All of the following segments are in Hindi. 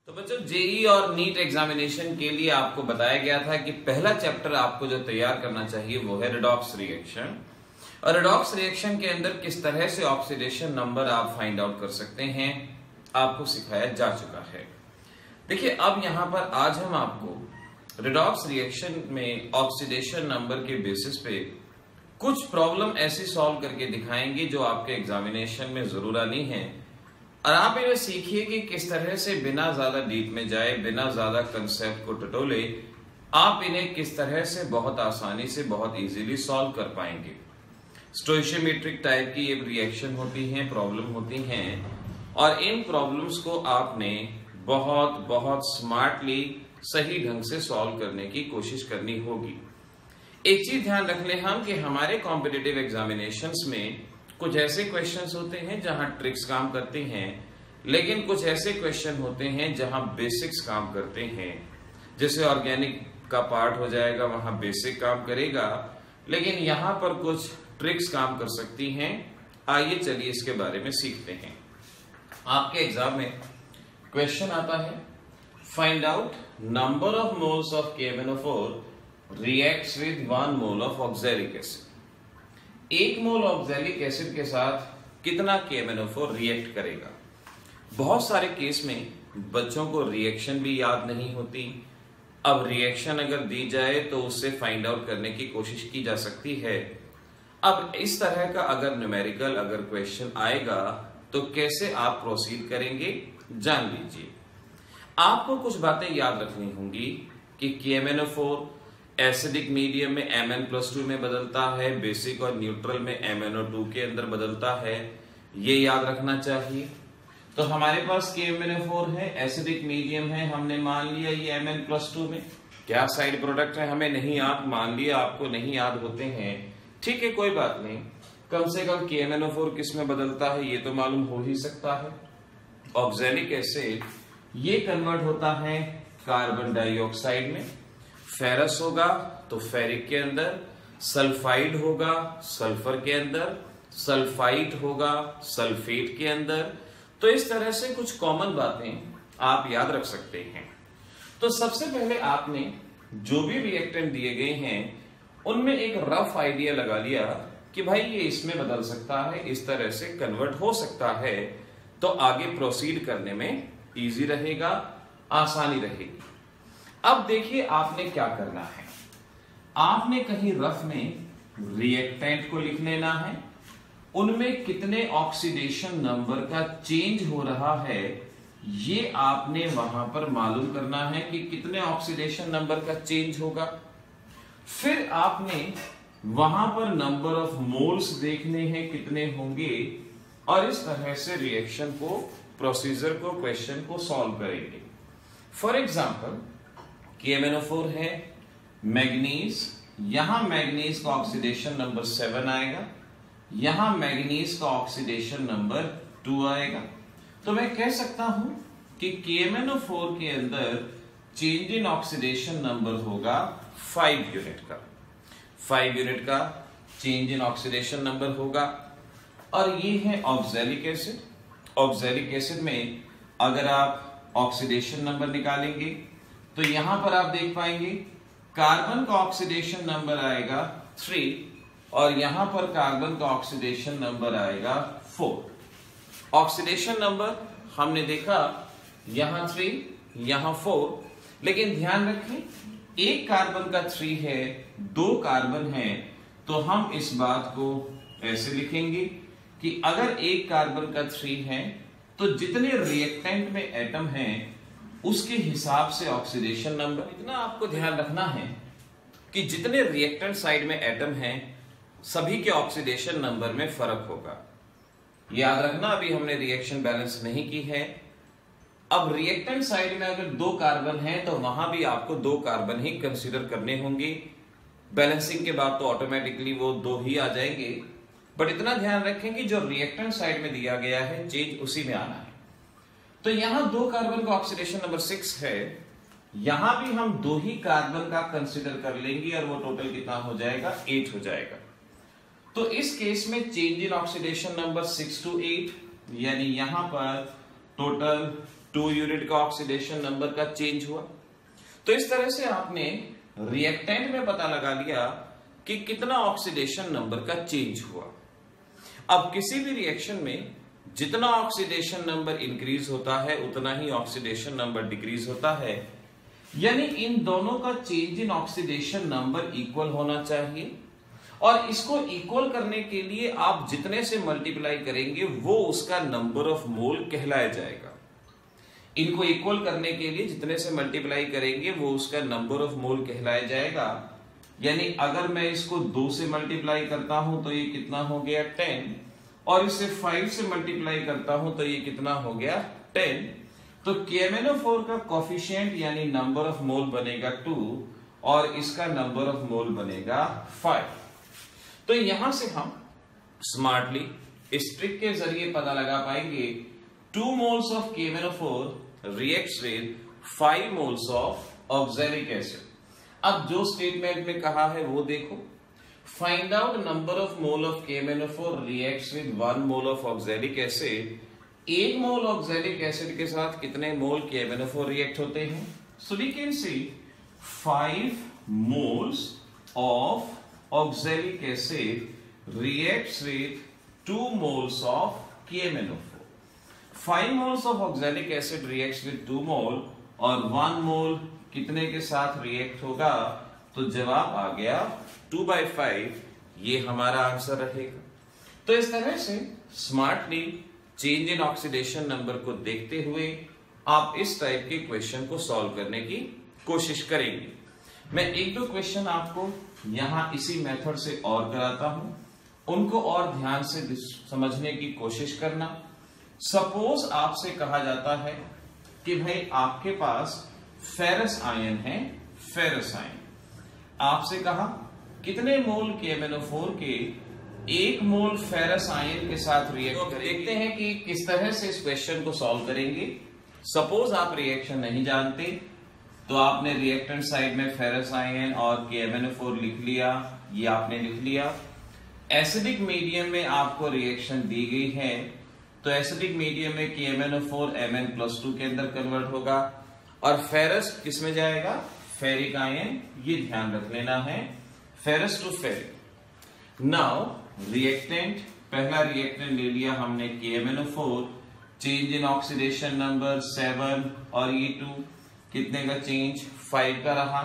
तो बच्चों जेई और नीट एग्जामिनेशन के लिए आपको बताया गया था कि पहला चैप्टर आपको जो तैयार करना चाहिए वो है रेडॉक्स रिएक्शन। और रेडॉक्स रिएक्शन के अंदर किस तरह से ऑक्सीडेशन नंबर आप फाइंड आउट कर सकते हैं आपको सिखाया जा चुका है। देखिए अब यहाँ पर आज हम आपको रेडॉक्स रिएक्शन में ऑक्सीडेशन नंबर के बेसिस पे कुछ प्रॉब्लम ऐसी सॉल्व करके दिखाएंगे जो आपके एग्जामिनेशन में जरूर आनी है। और आप इन्हें सीखिए कि किस तरह से बिना ज्यादा डीप में जाए, बिना ज्यादा कंसेप्ट को टटोले, आप इन्हें किस तरह से बहुत आसानी से बहुत इजीली सॉल्व कर पाएंगे। स्टोइशियोमेट्रिक टाइप की ये रिएक्शन होती हैं, प्रॉब्लम होती हैं, और इन प्रॉब्लम्स को आपने बहुत बहुत स्मार्टली सही ढंग से सॉल्व करने की कोशिश करनी होगी। एक चीज ध्यान रख लें हम कि हमारे कॉम्पिटिटिव एग्जामिनेशंस में कुछ ऐसे क्वेश्चंस होते हैं जहां ट्रिक्स काम करते हैं, लेकिन कुछ ऐसे क्वेश्चन होते हैं जहां बेसिक्स काम करते हैं। जैसे ऑर्गेनिक का पार्ट हो जाएगा, वहां बेसिक काम करेगा, लेकिन यहां पर कुछ ट्रिक्स काम कर सकती हैं। आइए चलिए इसके बारे में सीखते हैं। आपके एग्जाम में क्वेश्चन आता है, find out number of moles of KMnO4 reacts with 1 mole of oxalic acid. 1 mole oxalic acid के साथ कितना KMnO4 रिएक्ट करेगा। बहुत सारे केस में बच्चों को रिएक्शन भी याद नहीं होती। अब रिएक्शन अगर दी जाए तो उससे फाइंड आउट करने की कोशिश की जा सकती है। अब इस तरह का अगर न्यूमेरिकल अगर क्वेश्चन आएगा तो कैसे आप प्रोसीड करेंगे जान लीजिए। आपको कुछ बातें याद रखनी होंगी कि KMnO4 एसिडिक मीडियम में Mn+2 में बदलता है, बेसिक और न्यूट्रल में MnO2 के अंदर बदलता है, ये याद रखना चाहिए। तो हमारे पास KMnO4 है, एसिडिक मीडियम है, हमने मान लिया ये Mn+2 में। क्या साइड प्रोडक्ट है हमें नहीं याद, मान लिया आपको नहीं याद होते हैं, ठीक है कोई बात नहीं। कम से कम KMnO4 किस में बदलता है ये तो मालूम हो ही सकता है। ऑक्सैलिक एसिड ये कन्वर्ट होता है कार्बन डाइऑक्साइड में। फेरस होगा तो फेरिक के अंदर, सल्फाइड होगा सल्फर के अंदर, सल्फाइड होगा सल्फेट के अंदर। तो इस तरह से कुछ कॉमन बातें आप याद रख सकते हैं। तो सबसे पहले आपने जो भी रिएक्टेंट दिए गए हैं उनमें एक रफ आइडिया लगा लिया कि भाई ये इसमें बदल सकता है, इस तरह से कन्वर्ट हो सकता है, तो आगे प्रोसीड करने में इजी रहेगा, आसानी रहेगी। अब देखिए आपने क्या करना है, आपने कहीं रफ में रिएक्टेंट को लिख लेना है, उनमें कितने ऑक्सीडेशन नंबर का चेंज हो रहा है ये आपने वहां पर मालूम करना है कि कितने ऑक्सीडेशन नंबर का चेंज होगा। फिर आपने वहां पर नंबर ऑफ मोल्स देखने हैं कितने होंगे, और इस तरह से रिएक्शन को, प्रोसीजर को, क्वेश्चन को सॉल्व करेंगे। फॉर एग्जाम्पल KMnO4 है, मैग्नीज, यहां मैग्नीज का ऑक्सीडेशन नंबर 7 आएगा, यहां मैग्नीज का ऑक्सीडेशन नंबर 2 आएगा। तो मैं कह सकता हूं कि KMnO4 के अंदर चेंज इन ऑक्सीडेशन नंबर होगा 5 यूनिट का। 5 यूनिट का चेंज इन ऑक्सीडेशन नंबर होगा। और ये है ऑक्सैलिक एसिड। ऑक्सैलिक एसिड में अगर आप ऑक्सीडेशन नंबर निकालेंगे तो यहां पर आप देख पाएंगे कार्बन का ऑक्सीडेशन नंबर आएगा 3 और यहां पर कार्बन का ऑक्सीडेशन नंबर आएगा 4। ऑक्सीडेशन नंबर हमने देखा यहां 3 यहां 4, लेकिन ध्यान रखें एक कार्बन का 3 है, 2 कार्बन है, तो हम इस बात को ऐसे लिखेंगे कि अगर एक कार्बन का 3 है तो जितने रिएक्टेंट में एटम हैं उसके हिसाब से ऑक्सीडेशन नंबर। इतना आपको ध्यान रखना है कि जितने रिएक्टेंट साइड में एटम हैं सभी के ऑक्सीडेशन नंबर में फर्क होगा। याद रखना अभी हमने रिएक्शन बैलेंस नहीं की है। अब रिएक्टेंट साइड में अगर 2 कार्बन है तो वहां भी आपको 2 कार्बन ही कंसीडर करने होंगे। बैलेंसिंग के बाद तो ऑटोमेटिकली वो 2 ही आ जाएंगे, बट इतना ध्यान रखें कि जो रिएक्टेंट साइड में दिया गया है चेंज उसी में आना है। तो यहां 2 कार्बन का ऑक्सीडेशन नंबर 6 है, यहां भी हम 2 ही कार्बन का कंसीडर कर लेंगे और वो टोटल कितना हो जाएगा 8 हो जाएगा। तो इस केस में change in oxidation number 6 to 8, यानी यहां पर टोटल 2 यूनिट का ऑक्सीडेशन नंबर का चेंज हुआ। तो इस तरह से आपने रिएक्टेंट में पता लगा लिया कि कितना ऑक्सीडेशन नंबर का चेंज हुआ। अब किसी भी रिएक्शन में जितना ऑक्सीडेशन नंबर इंक्रीज होता है उतना ही ऑक्सीडेशन नंबर डिक्रीज होता है, यानी इन दोनों का change in oxidation number equal होना चाहिए। और इसको इक्वल करने के लिए आप जितने से मल्टीप्लाई करेंगे वो उसका नंबर ऑफ मोल कहलाया जाएगा। इनको इक्वल करने के लिए जितने से मल्टीप्लाई करेंगे वो उसका नंबर ऑफ मोल कहलाया जाएगा। यानी अगर मैं इसको 2 से मल्टीप्लाई करता हूं तो ये कितना हो गया 10, और इसे 5 से मल्टीप्लाई करता हूं तो ये कितना हो गया 10। तो KMnO4 का कोफिशिएंट यानी नंबर ऑफ मोल बनेगा 2 और इसका नंबर ऑफ मोल बनेगा 5। तो यहां से हम स्मार्टली इस ट्रिक के जरिए पता लगा पाएंगे 2 moles of KMnO4 reacts with 5 moles of oxalic acid। अब जो स्टेटमेंट में कहा है वो देखो, find out number of mole of KMnO4 reacts with 1 mole of oxalic acid। 1 mole oxalic acid के साथ कितने मोल KMnO4 रिएक्ट होते हैं? So we can see 5 moles of oxalic acid reacts with 2 moles of KMnO4। 5 moles of oxalic acid reacts with 2 mole और 1 mole कितने के साथ रिएक्ट होगा? तो जवाब आ गया 2/5। ये हमारा आंसर रहेगा। तो इस तरह से smartly change in oxidation number को देखते हुए आप इस टाइप के क्वेश्चन को सॉल्व करने की कोशिश करेंगे। मैं 1-2 क्वेश्चन आपको यहां इसी मेथड से और कराता हूं, उनको और ध्यान से समझने की कोशिश करना। सपोज आपसे कहा जाता है कि भाई आपके पास फेरस आयन है, फेरस आयन आपसे कहा कितने मोल KMnO4 के 1 मोल फेरस आयन के साथ रिएक्ट करेंगे। देखते हैं कि किस तरह से इस क्वेश्चन को सॉल्व करेंगे। सपोज आप रिएक्शन नहीं जानते तो आपने रिएक्टेंट साइड में फेरस आयन और KMnO4 लिख लिया, ये आपने लिख लिया। एसिडिक मीडियम में आपको रिएक्शन दी गई है तो एसिडिक मीडियम में KMnO4 Mn+2 के अंदर कन्वर्ट होगा और फेरस किस में जाएगा? फेरिक आयन, ये ध्यान रख लेना है, ferrous to ferric. Now reactant, पहला रिएक्टेंट ले लिया हमने KMnO4, change in oxidation number 7 और ये 2 कितने का चेंज? 5 का रहा।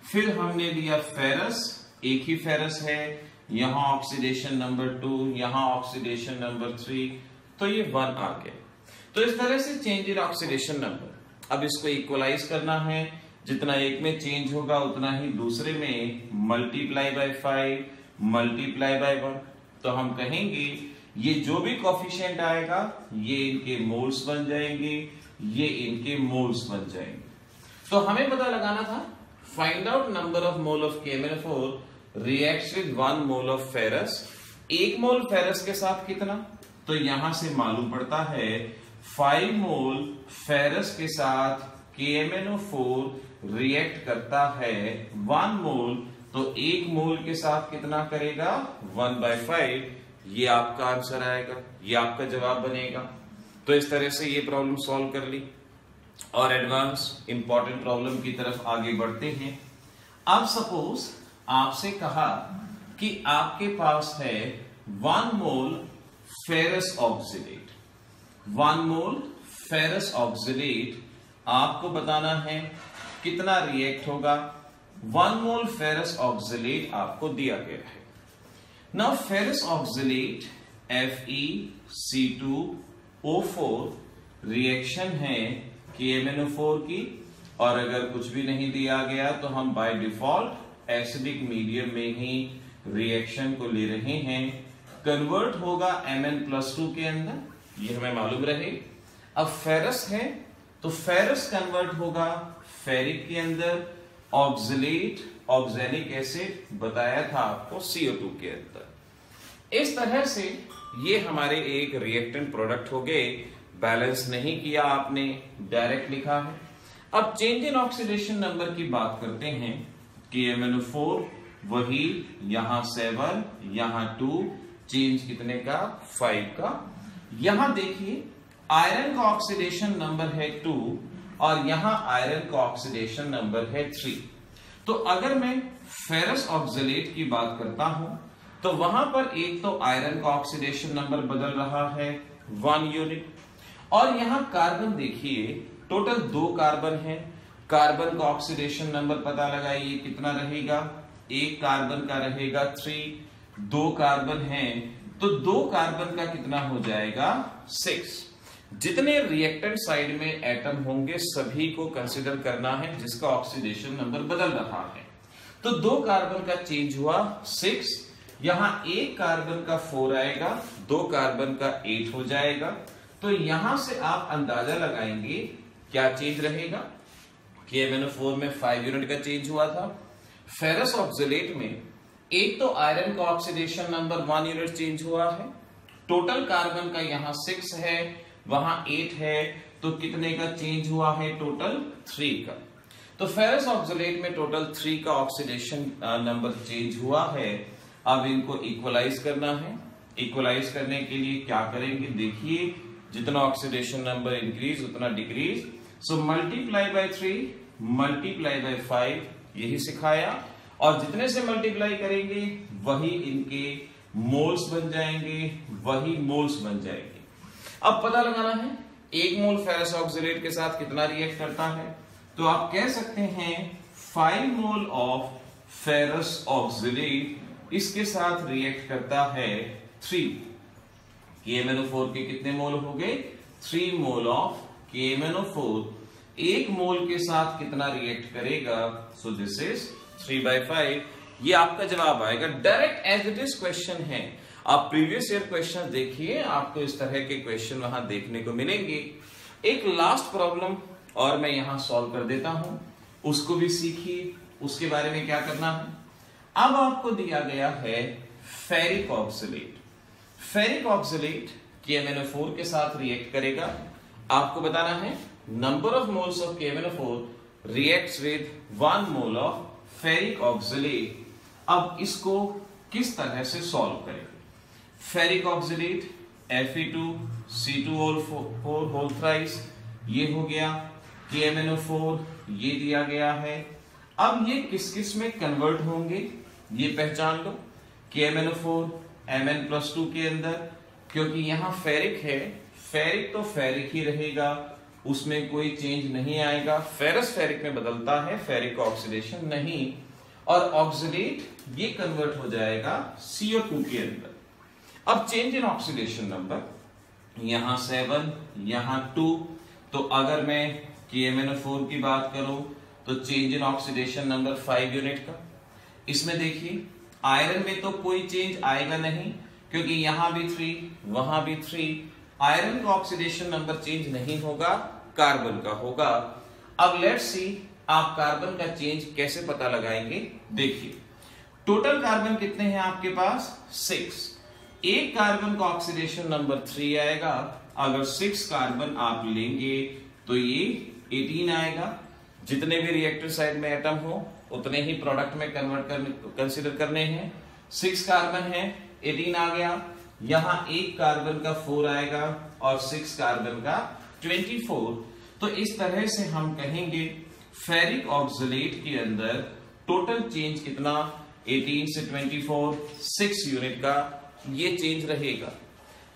फिर हमने लिया फेरस, एक ही फेरस है, यहां ऑक्सीडेशन नंबर 2, यहां ऑक्सीडेशन नंबर 3, तो ये 1 आ गया। तो इस तरह से चेंज इन ऑक्सीडेशन नंबर। अब इसको इक्वलाइज करना है, जितना एक में चेंज होगा उतना ही दूसरे में मल्टीप्लाई बाय 5 मल्टीप्लाई बाय 1। तो हम कहेंगे ये जो भी कोफिशिएंट आएगा ये इनके मोल्स बन जाएंगे, ये इनके मोल्स बन जाएंगे। तो हमें पता लगाना था find out number of mole of KMnO4 reacts with 1 mole of ferrous. 1 mole ferrous के साथ कितना? तो यहां से मालूम पड़ता है 5 मोल फेरस के साथ KMnO4 रिएक्ट करता है 1 मोल, तो 1 मोल के साथ कितना करेगा? 1/5। ये आपका आंसर आएगा, ये आपका जवाब बनेगा। तो इस तरह से ये प्रॉब्लम सॉल्व कर ली और एडवांस इंपॉर्टेंट प्रॉब्लम की तरफ आगे बढ़ते हैं। अब सपोज आपसे कहा कि आपके पास है 1 मोल फेरस ऑक्सीडेट, 1 मोल फेरस ऑक्सीडेट आपको बताना है कितना रिएक्ट होगा। 1 मोल फेरस ऑक्सीडेट आपको दिया गया है। Now ferrous oxidate FeC2O4 reaction है KMnO4 की, और अगर कुछ भी नहीं दिया गया तो हम बाय डिफॉल्ट एसिडिक मीडियम में ही रिएक्शन को ले रहे हैं। कन्वर्ट होगा Mn+2 के अंदर, ये हमें मालूम रहे। अब फेरस है तो फेरस कन्वर्ट होगा फेरिक के अंदर, ऑक्सलेट ऑक्सैलिक एसिड बताया था आपको CO2 के अंदर। इस तरह से ये हमारे एक रिएक्टेंट प्रोडक्ट हो गए। बैलेंस नहीं किया आपने, डायरेक्ट लिखा है। अब चेंज इन ऑक्सीडेशन नंबर की बात करते हैं। KMnO4 वही, यहां 7 यहां 2, चेंज कितने का? 5 का। यहां देखिए आयरन का ऑक्सीडेशन नंबर है 2 और यहां आयरन का ऑक्सीडेशन नंबर है 3। तो अगर मैं फेरस ऑक्सलेट की बात करता हूं तो वहां पर एक तो आयरन का ऑक्सीडेशन नंबर बदल रहा है 1 यूनिट, और यहां कार्बन देखिए टोटल 2 कार्बन है। कार्बन का ऑक्सीडेशन नंबर पता लगाइए कितना रहेगा, एक कार्बन का रहेगा 3, 2 कार्बन है तो 2 कार्बन का कितना हो जाएगा 6। जितने रिएक्टेंट साइड में एटम होंगे सभी को कंसीडर करना है जिसका ऑक्सीडेशन नंबर बदल रहा है। तो 2 कार्बन का चेंज हुआ 6, यहां एक कार्बन का 4 आएगा, 2 कार्बन का 8 हो जाएगा। तो यहां से आप अंदाजा लगाएंगे क्या चेंज रहेगा। KMnO4 में 5 यूनिट का चेंज हुआ था। फेरस ऑक्सलेट में एक तो आयरन का ऑक्सीडेशन नंबर 1 यूनिट चेंज हुआ है, टोटल कार्बन का यहां 6 है, वहां 8 है, तो कितने का चेंज हुआ है टोटल 3 का। तो फेरस ऑक्सलेट में टोटल 3 का ऑक्सीडेशन नंबर चेंज हुआ है। अब इनको इक्वलाइज करना है। इक्वलाइज करने के लिए क्या करेंगे, देखिए जितना ऑक्सीडेशन नंबर इंक्रीज उतना decrease, so multiply by 3 multiply by 5, यही सिखाया। और जितने से मल्टीप्लाई करेंगे वही इनके मोल्स बन जाएंगे, वही मोल्स बन जाएंगे। अब पता लगाना है 1 मोल फेरस ऑक्सलेट के साथ कितना रिएक्ट करता है। तो आप कह सकते हैं 5 मोल ऑफ फेरस ऑक्सलेट इसके साथ रिएक्ट करता है 3। KMnO4 के कितने मोल हो गए 3 मोल ऑफ KMnO4 1 मोल के साथ कितना रिएक्ट करेगा, सो दिस इज 3/5। ये आपका जवाब आएगा। Direct as it is question है। आप प्रीवियस ईयर क्वेश्चन देखिए, आपको इस तरह के क्वेश्चन वहां देखने को मिलेंगे। एक लास्ट प्रॉब्लम और मैं यहां सॉल्व कर देता हूं, उसको भी सीखिए उसके बारे में क्या करना है। अब आपको दिया गया है ferric oxalate. Ferric oxalate KMnO4 के साथ रिएक्ट करेगा। आपको बताना है number of moles of KMnO4 reacts with 1 mole of ferric oxalate. अब इसको किस तरह से सॉल्व करें। Ferric oxalate Fe2C2O4 whole thrice, ये हो गया। KMnO4 ये दिया गया है। अब ये किस किस में कन्वर्ट होंगे ये पहचान लो। KMnO4 Mn+2 के अंदर, क्योंकि यहां फेरिक है, फेरिक तो फेरिक ही रहेगा, उसमें कोई चेंज नहीं आएगा। फेरस फेरिक में बदलता है, फेरिक का ऑक्सीडेशन नहीं। और ऑक्सलेट ये कन्वर्ट हो जाएगा CO2 के अंदर। अब चेंज इन ऑक्सीडेशन नंबर, यहां 7 यहां 2, तो अगर मैं KMnO4 की बात करूं तो change in oxidation number 5 unit का। इसमें देखिए आयरन में तो कोई चेंज आएगा नहीं, क्योंकि यहां भी 3 वहां भी 3। आयरन का ऑक्सीडेशन नंबर चेंज नहीं होगा, कार्बन का होगा। अब लेट्स सी आप कार्बन का चेंज कैसे पता लगाएंगे। देखिए टोटल कार्बन कितने हैं आपके पास 6। एक कार्बन का ऑक्सीडेशन नंबर 3 आएगा। अगर 6 कार्बन आप लेंगे तो ये 18 आएगा। जितने भी रिएक्टर साइड में एटम हो उतने ही प्रोडक्ट में कन्वर्ट कंसीडर करने हैं। 6 कार्बन है, 18 आ गया। यहां एक कार्बन का 4 आएगा और 6 कार्बन का 24। तो इस तरह से हम कहेंगे फेरिक ऑक्सलेट के अंदर टोटल चेंज कितना 18 से 24 6 यूनिट का ये चेंज रहेगा।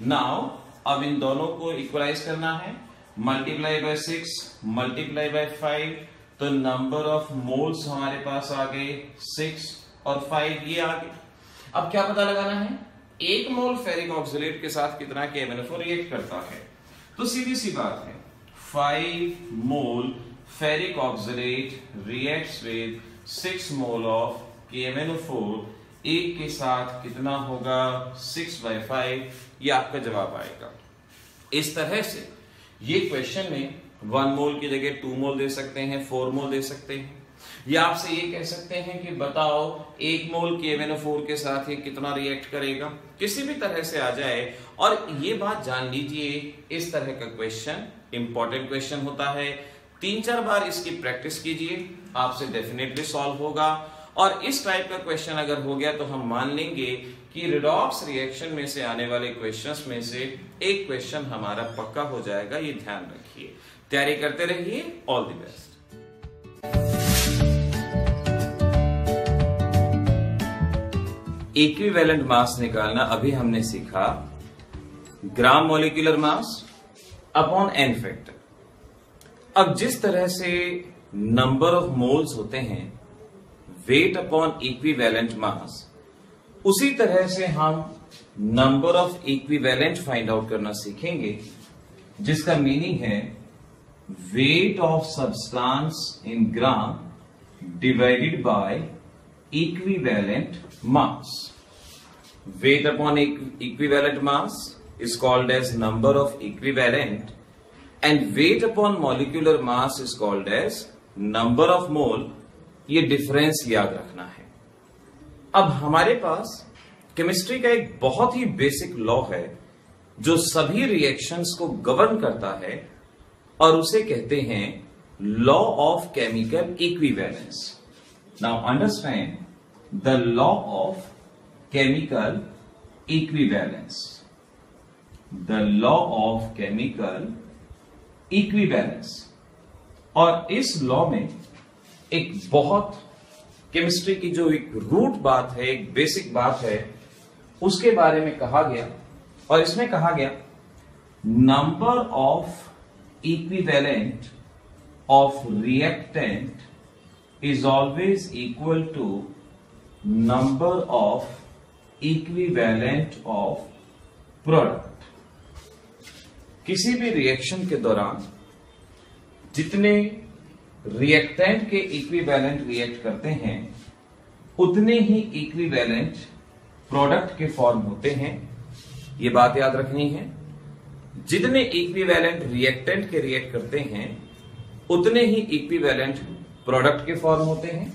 नाउ अब इन दोनों को इक्वलाइज करना है। मल्टीप्लाई बाय 6 मल्टीप्लाई बाय 5, तो नंबर ऑफ मोल्स हमारे पास आ गए 6 और 5 ये आ गए। अब क्या पता लगाना है 1 मोल फेरिक ऑक्सलेट के साथ कितना KMnO4 रिएक्ट करता है। तो सीधी सी बात है 5 mole ferric oxalate reacts with 6 mole of KMnO4। एक के साथ कितना होगा 6/5, ये आपका जवाब आएगा। इस तरह से ये क्वेश्चन में 1 मोल की जगह 2 मोल दे सकते हैं, 4 मोल दे सकते हैं, या आपसे ये कह सकते हैं कि बताओ 1 मोल KMnO4 के साथ ये कितना रिएक्ट करेगा। किसी भी तरह से आ जाए। और ये बात जान लीजिए इस तरह का क्वेश्चन इंपॉर्टेंट क्वेश्चन होता है। 3-4 बार इसकी प्रैक्टिस कीजिए, आपसे डेफिनेटली सॉल्व होगा। और इस टाइप का क्वेश्चन अगर हो गया तो हम मान लेंगे कि रेडॉक्स रिएक्शन में से आने वाले क्वेश्चंस में से एक क्वेश्चन हमारा पक्का हो जाएगा। ये ध्यान रखिए, तैयारी करते रहिए। All the best. Equivalent mass निकालना अभी हमने सीखा, gram molecular mass upon n factor. अब जिस तरह से नंबर ऑफ मोल्स होते हैं वेट अपॉन इक्विवेलेंट मास, उसी तरह से हम number of equivalent find out करना सीखेंगे, जिसका मीनिंग है weight of substance in gram divided by equivalent mass. Weight upon equivalent mass is called as number of equivalent and weight upon molecular mass is called as number of mole। ये डिफरेंस याद रखना है। अब हमारे पास केमिस्ट्री का एक बहुत ही बेसिक लॉ है जो सभी रिएक्शंस को गवर्न करता है और उसे कहते हैं law of chemical equivalence. Now understand the law of chemical equivalence. The law of chemical equivalence। और इस लॉ में एक बहुत केमिस्ट्री की जो एक रूट बात है, एक बेसिक बात है, उसके बारे में कहा गया। और इसमें कहा गया number of equivalent of reactant is always equal to number of equivalent of product. किसी भी रिएक्शन के दौरान जितने रिएक्टेंट के इक्विवेलेंट रिएक्ट करते हैं उतने ही इक्विवेलेंट प्रोडक्ट के फॉर्म होते हैं। ये बात याद रखनी है, जितने इक्विवेलेंट रिएक्टेंट के रिएक्ट करते हैं उतने ही इक्विवेलेंट प्रोडक्ट के फॉर्म होते हैं।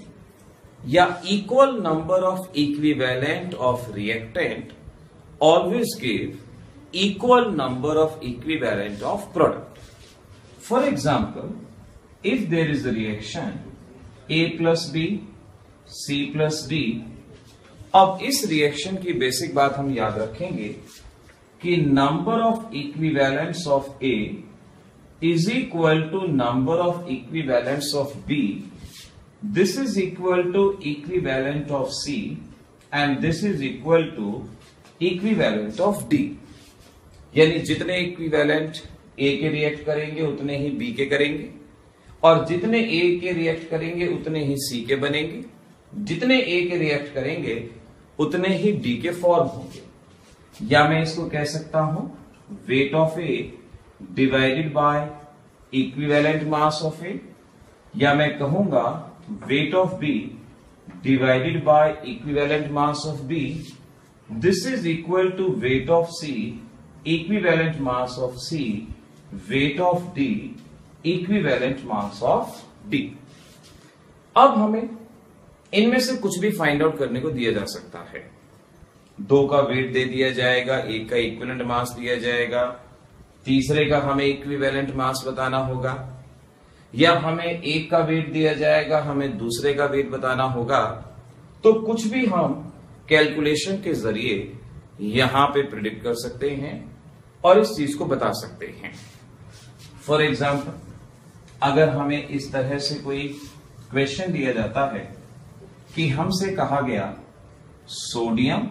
या equal number of equivalent of reactant always give equal number of equivalent of product. For example, if there is a reaction A plus B, C plus D, अब इस रिएक्शन की बेसिक बात हम याद रखेंगे कि number of equivalents of A is equal to number of equivalents of B. This is equal to equivalent of C and this is equal to equivalent of D। यानी जितने इक्विवेलेंट ए के रिएक्ट करेंगे उतने ही बी के करेंगे और जितने ए के रिएक्ट करेंगे उतने ही सी के बनेंगे, जितने ए के रिएक्ट करेंगे उतने ही डी के फॉर्म होंगे। या मैं इसको कह सकता हूं weight of a divided by equivalent mass of a, या मैं कहूंगा weight of b divided by equivalent mass of b. This is equal to weight of c equivalent mass of C, weight of D, equivalent mass of D। अब हमें इनमें से कुछ भी फाइंड आउट करने को दिया जा सकता है। दो का वेट दे दिया जाएगा, एक का इक्विवेलेंट मास दिया जाएगा, तीसरे का हमें इक्विवेलेंट मास बताना होगा, या हमें एक का वेट दिया जाएगा, हमें दूसरे का वेट बताना होगा। तो कुछ भी हम कैलकुलेशन के जरिए यहां पे प्रिडिक्ट कर सकते हैं और इस चीज को बता सकते हैं। फॉर एग्जाम्पल, अगर हमें इस तरह से कोई क्वेश्चन दिया जाता है कि हमसे कहा गया sodium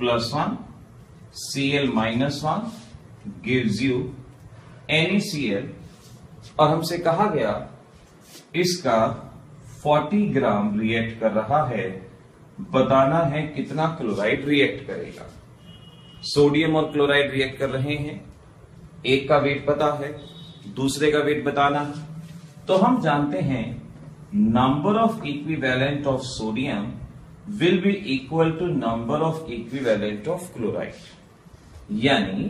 +1 Cl-1 gives you NaCl, और हमसे कहा गया इसका 40 ग्राम रिएक्ट कर रहा है, बताना है कितना क्लोराइड रिएक्ट करेगा। सोडियम और क्लोराइड रिएक्ट कर रहे हैं, एक का वेट पता है, दूसरे का वेट बताना है, तो हम जानते हैं number of equivalent of sodium will be equal to number of equivalent of chloride. यानी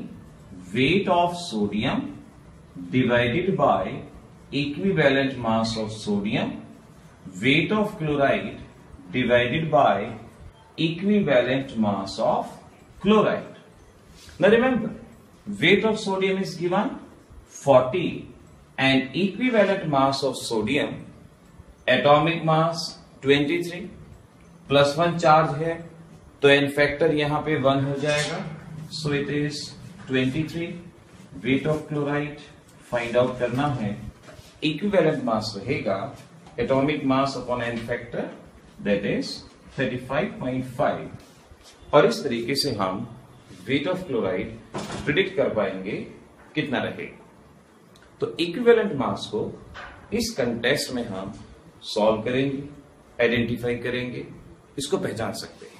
weight of sodium divided by equivalent mass of sodium, weight of chloride divided by equivalent mass of chloride। Now remember, weight of sodium is given 40 and equivalent mass of sodium atomic mass 23 +1 charge है तो n फैक्टर यहां पे 1 हो जाएगा। So it is 23। Wait of chloride find out करना है, इक्विवेलेंट मास रहेगा atomic mass upon n factor that is 35.5। और इस तरीके से हम वेट ऑफ क्लोराइड प्रिडिक्ट कर पाएंगे कितना रहेगा। तो इक्विवेलेंट मास को इस कंटेस्ट में हम सॉल्व करेंगे, आइडेंटिफाई करेंगे, इसको पहचान सकते हैं।